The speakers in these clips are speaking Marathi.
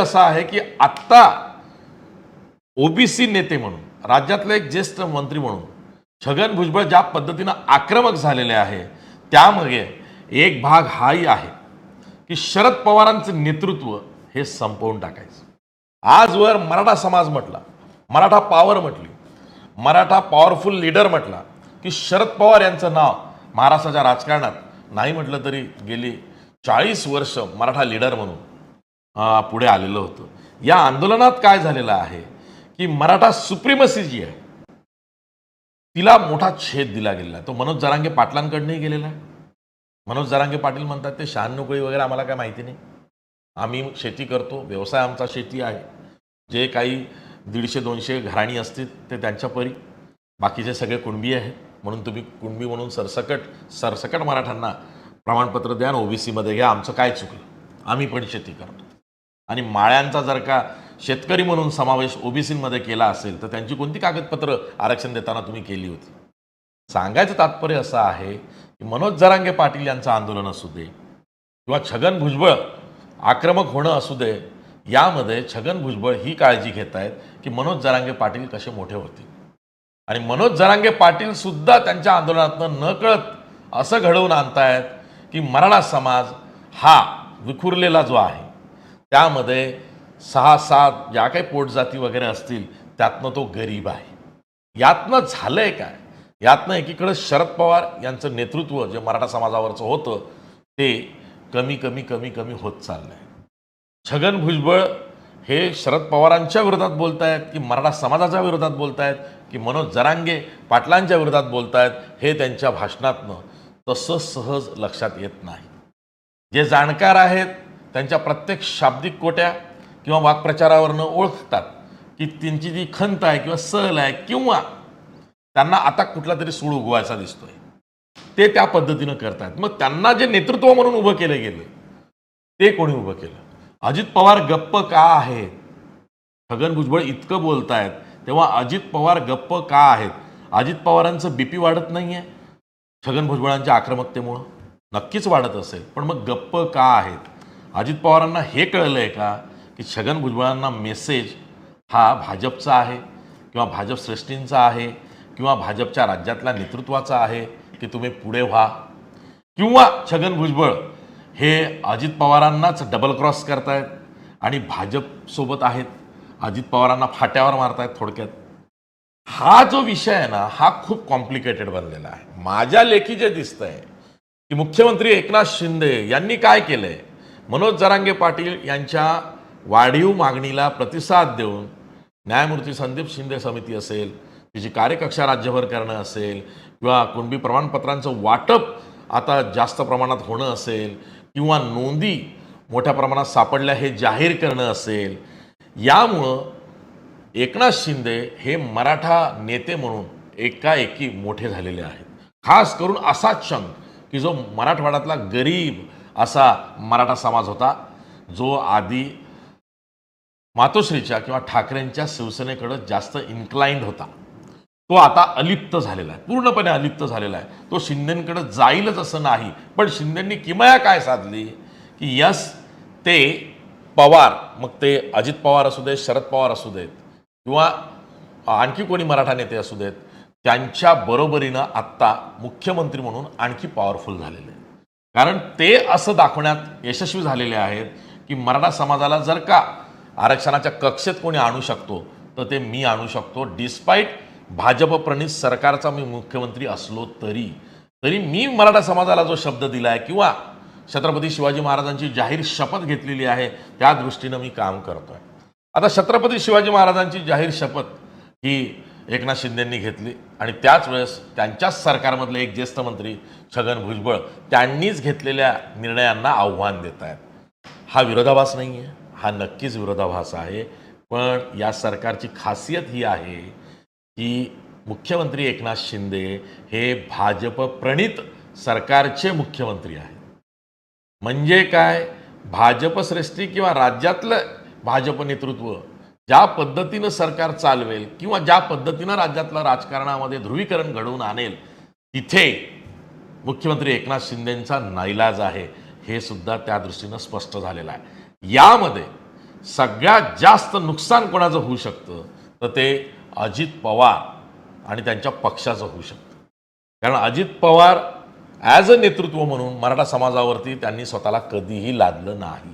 असा आहे की आत्ता ओबीसी नेते म्हणून राज्यातले एक ज्येष्ठ मंत्री म्हणून छगन भुजबळ ज्या पद्धतीनं आक्रमक झालेले आहे त्यामध्ये एक भाग हाही आहे की शरद पवारांचं नेतृत्व हे संपवून टाकायचं। आजवर मराठा समाज म्हटला, मराठा पॉवर म्हटली, मराठा पॉवरफुल लीडर म्हटला की शरद पवार यांचं नाव महाराष्ट्राच्या राजकारणात नाही म्हटलं तरी गेली 40 वर्ष मराठा लीडर म्हणून पुढे आलेलं होतं। या आंदोलनात काय झालेलं आहे की मराठा सुप्रीमसी जी आहे तिला मोठा छेद दिला गेलेला आहे। तो मनोज जरांगे पाटलांकडनंही गेलेला आहे। मनोज जरांगे पाटील म्हणतात ते शहाणुकळी वगैरे आम्हाला काय माहिती नाही, आम्ही शेती करतो, व्यवसाय आमचा शेती आहे, जे काही 150-200 घराणी असतील ते त्यांच्या परी, बाकीचे सगळे कुणबी आहेत, म्हणून तुम्ही कुणबी म्हणून सरसकट मराठ्यांना प्रमाणपत्र द्या, ओबीसीमध्ये घ्या, आमचं काय चुकलं, आम्ही पण शेती करतो। आणि माळ्यांचा जर का शेतकरी म्हणून समावेश ओबीसीमध्ये केला असेल तर त्यांची कोणती कागदपत्र आरक्षण देताना तुम्ही केली होती। सांगायचं तात्पर्य असं आहे की मनोज जरांगे पाटील यांचं आंदोलन असू दे किंवा छगन भुजबळ आक्रमक होणं असू दे, यामध्ये छगन भुजबळ ही काळजी घेत आहेत की मनोज जरांगे पाटील कसे मोठे होतील। आणि मनोज जरांगे पाटील सुद्धा त्यांच्या आंदोलनातनं नकळत असं घडवून आणतायत की मराठा समाज हा विखुरलेला जो आहे त्यामध्ये 6-7 ज्या काही पोटजाती वगैरे असतील त्यातनं तो गरीब आहे। यातनं झालंय काय, यातनं एकीकडे शरद पवार यांचं नेतृत्व जे मराठा समाजावरचं होतं ते कमी कमी कमी कमी होत चाललंय। छगन भुजबळ हे शरद पवारांच्या विरोधात बोलतायत की मराठा समाजाच्या विरोधात बोलतायत की मनोज जरांगे पाटलांच्या विरोधात बोलतायत हे त्यांच्या भाषणातनं तसं सहज लक्षात येत नाही। जे जाणकार आहेत त्यांच्या प्रत्येक शाब्दिक कोट्या किंवा वाक्प्रचारावरनं ओळखतात की त्यांची जी खंत आहे किंवा सल आहे किंवा त्यांना आता कुठला तरी सूळ उगवायचा दिसतोय, ते त्या पद्धतीनं करतायत। मग त्यांना जे नेतृत्व म्हणून उभं केलं गेलं ते कोणी उभं केलं? अजित पवार गप्प का आहेत? छगन भुजबळ इतकं बोलतायत तेव्हा अजित पवार गप्प का आहेत? अजित पवारांचं बीपी वाढत नाहीये छगन भुजबळांच्या आक्रमकतेमुळं? नक्कीच वाढत असेल, पण मग गप्प का आहेत? अजित पवारांना हे कळलंय का की छगन भुजबळांना मेसेज हा भाजपचा आहे किंवा भाजप श्रेष्ठींचा आहे किंवा भाजपच्या राज्यातल्या नेतृत्वाचा आहे की तुम्ही पुढे व्हा, किंवा छगन भुजबळ हे अजित पवारांनाच डबल क्रॉस करतायत आणि भाजपसोबत आहेत, अजित पवारांना फाट्यावर मारतायत? थोडक्यात हा जो विषय आहे ना हा खूप कॉम्प्लिकेटेड बनलेला आहे। माझ्या लेखी जे दिसतंय की मुख्यमंत्री एकनाथ शिंदे यांनी काय केलंय, मनोज जरांगे पाटील यांच्या वाढीव मागणीला प्रतिसाद देऊन न्यायमूर्ती संदीप शिंदे समिती असेल, तिची कार्यकक्षा राज्यभर करणं असेल किंवा कुणबी प्रमाणपत्रांचं वाटप आता जास्त प्रमाणात होणं असेल किंवा नोंदी मोठ्या प्रमाणात सापडल्या हे जाहीर करणं असेल, यामुळं एकनाथ शिंदे हे मराठा नेते म्हणून एकाएकी मोठे झालेले आहेत। खास करून असा चंक की जो मराठवाड्यातला गरीब असा मराठा समाज होता जो आधी मातोश्रीच्या किंवा ठाकरेंच्या शिवसेनेकडे जास्त इन्क्लाइंड होता, तो आता अलिप्त झालेला आहे, पूर्णपणे अलिप्त झालेला आहे। तो शिंदेंकडे जाईलच असं नाही, पण शिंदेंनी किमया काय साधली की यस ते पवार, मग ते अजित पवार असू देत, शरद पवार असू देत किंवा आणखी कोणी मराठा नेते असू देत, त्यांच्या बरोबरीनं आत्ता मुख्यमंत्री म्हणून आणखी पॉवरफुल झालेले, कारण ते असं दाखवण्यात यशस्वी झालेले आहेत की मराठा समाजाला जर का आरक्षणाच्या कक्षेत कोणी आणू शकतो तर ते मी आणू शकतो, डिस्पाईट भाजप प्रणित सरकारचा मी मुख्यमंत्री असलो तरी मी मराठा समाजाला जो शब्द दिला आहे किंवा छत्रपती शिवाजी महाराजांची जाहीर शपथ घेतलेली आहे त्या दृष्टीनं मी काम करतोय। आता छत्रपती शिवाजी महाराजांची जाहीर शपथ ही एकनाथ शिंदेंनी घेतली आणि त्याच वेळेस त्यांच्याच सरकारमधले एक ज्येष्ठ मंत्री छगन भुजबळ त्यांनीच घेतलेल्या निर्णयांना आव्हान देत आहेत। हा विरोधाभास नाही आहे, हा नक्कीच विरोधाभास आहे, पण या सरकारची खासियत ही आहे की मुख्यमंत्री एकनाथ शिंदे हे भाजप प्रणित सरकारचे मुख्यमंत्री आहेत। म्हणजे काय, भाजप श्रेष्ठी किंवा राज्यातलं भाजप नेतृत्व ज्या पद्धतीनं सरकार चालवेल किंवा ज्या पद्धतीनं राज्यातल्या राजकारणामध्ये ध्रुवीकरण घडवून आणेल तिथे मुख्यमंत्री एकनाथ शिंदेंचा नाईलाज आहे, हे सुद्धा त्या दृष्टीनं स्पष्ट झालेलं आहे। यामध्ये सगळ्यात जास्त नुकसान कोणाचं होऊ शकतं तर ते अजित पवार आणि त्यांच्या पक्षाचं होऊ शकतं. कारण अजित पवार ॲज अ नेतृत्व म्हणून मराठा समाजावरती त्यांनी स्वतःला कधीही लादलं नाही.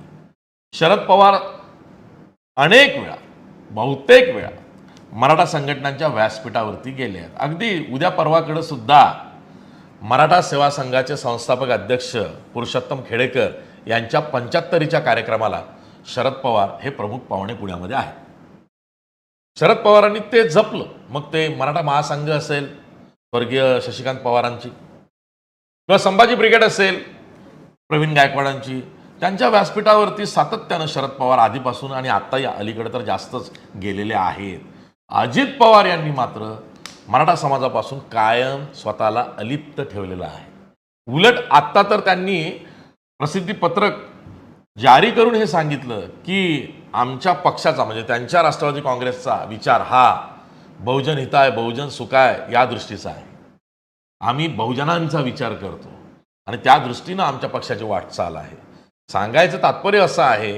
शरद पवार अनेक वेळा, बहुतेक वेळा मराठा संघटनांच्या व्यासपीठावरती गेले आहेत. अगदी उद्या परवाकडे सुद्धा मराठा सेवा संघाचे संस्थापक अध्यक्ष पुरुषोत्तम खेडेकर यांच्या 75च्या कार्यक्रमाला शरद पवार हे प्रमुख पाहुणे पुण्यामध्ये आहेत. शरद पवारांनी ते जपलं. मग ते मराठा महासंघ असेल स्वर्गीय शशिकांत पवारांची, किंवा संभाजी ब्रिगेड असेल प्रवीण गायकवाडांची, त्यांच्या व्यासपीठावरती सातत्यानं शरद पवार आधीपासून आणि आत्ताही अलीकडे तर जास्तच गेलेले आहेत. अजित पवार यांनी मात्र मराठा समाजापासून कायम स्वतःला अलिप्त ठेवलेलं आहे. उलट आत्ता तर त्यांनी प्रसिद्धी पत्रक जारी करून हे सांगितलं की आमच्या पक्षाचा म्हणजे त्यांच्या राष्ट्रवादी काँग्रेसचा विचार हा बहुजन हिताय बहुजन सुखाय या दृष्टीचा आहे. आम्ही बहुजनांचा विचार करतो आणि त्या दृष्टीनं आमच्या पक्षाची वाटचाल आहे. सांगायचं तात्पर्य असं आहे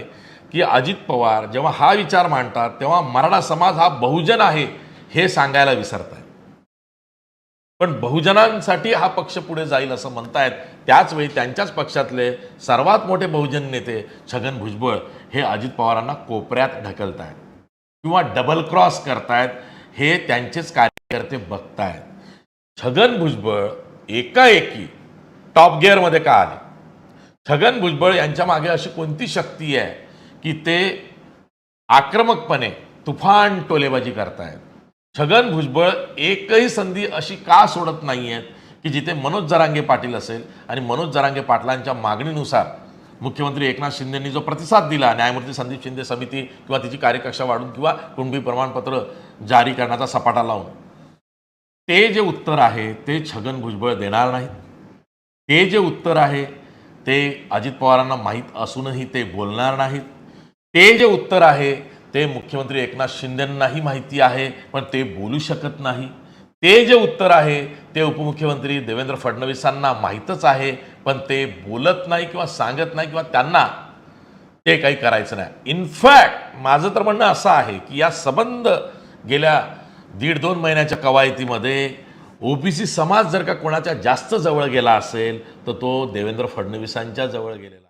की अजित पवार जेव्हा हा विचार मांडतात तेव्हा मराठा समाज हा बहुजन आहे हे सांगायला विसरत आहे. पण बहुजनांसाठी हा पक्ष पुढे जाईल असं म्हणतायत. त्याचवेळी त्यांच्याच पक्षातले सर्वात मोठे बहुजन नेते छगन भुजबळ हे अजित पवारांना कोपऱ्यात ढकलतायत किंवा डबल क्रॉस करतायत हे त्यांचेच कार्यकर्ते बघतायत. छगन भुजबळ एकाएकी टॉप गिअरमध्ये का आले? छगन भुजबळ यांच्या मागे अशी कोणती शक्ती आहे की ते आक्रमकपणे तुफान टोलेबाजी करतायत? छगन भुजबळ एकही संधी अशी का सोडत नाही आहेत की जिथे मनोज जरांगे पाटील असेल आणि मनोज जरांगे पाटलांच्या मागणीनुसार मुख्यमंत्री एकनाथ शिंदेंनी जो प्रतिसाद दिला, न्यायमूर्ती संदीप शिंदे समिती किंवा तिची कार्यकक्षा वाढून किंवा कुणबी प्रमाणपत्र जारी करण्याचा सपाटा लावून, ते जे उत्तर आहे ते छगन भुजबळ देणार नाहीत. ते जे उत्तर आहे ते अजित पवारांना माहीत असूनही ते बोलणार नाहीत. ते जे उत्तर आहे ते मुख्यमंत्री एकनाथ शिंदेंनाही माहिती आहे पण ते बोलू शकत नाही. ते जे उत्तर आहे ते उपमुख्यमंत्री देवेंद्र फडणवीसांना माहीतच आहे पण ते बोलत नाही किंवा सांगत नाही किंवा त्यांना ते काही करायचं नाही. इनफॅक्ट माझं तर म्हणणं असं आहे की या संबंध गेल्या 1.5-2 महिन्याच्या कवायतीमध्ये ओबीसी समाज जर का कोणाच्या जास्त जवळ गेला असेल तर तो देवेंद्र फडणवीसांच्या जवळ गेलेला.